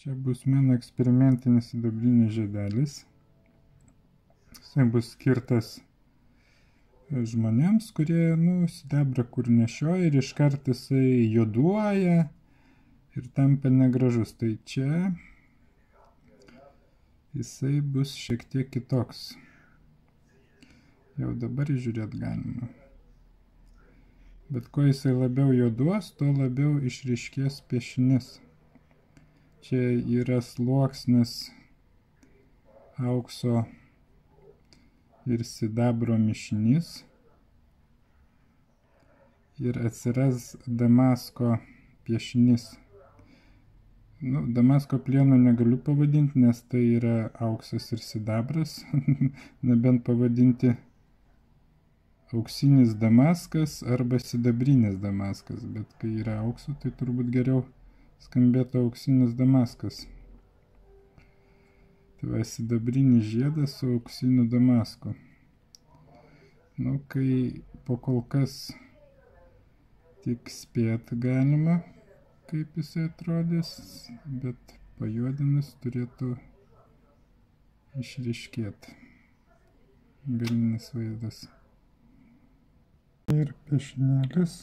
Čia bus mano eksperimentinis sidabrinis žiedelis. Jisai bus skirtas žmonėms, kurie, sidabrą kur nešioja ir iškart jisai juoduoja ir tampa negražus. Tai čia jisai bus šiek tiek kitoks. Jau dabar žiūrėt galima. Bet kuo jisai labiau juoduos, tuo labiau išryškės piešinys. Čia yra sluoksnis aukso ir sidabro mišinys. Ir atsiras damasko piešinys. Damasko plieno negaliu pavadinti, nes tai yra auksas ir sidabras. Nebent pavadinti auksinis damaskas arba sidabrinis damaskas. Bet kai yra aukso, tai turbūt geriau skambėtų auksinis damaskas. Tai va, sidabrinis žiedas su auksiniu damasku. Kai po kol kas tik spėt galima, kaip jisai atrodys, bet pajuodinus turėtų išryškėti galinis vaizdas. Ir piešinėlis.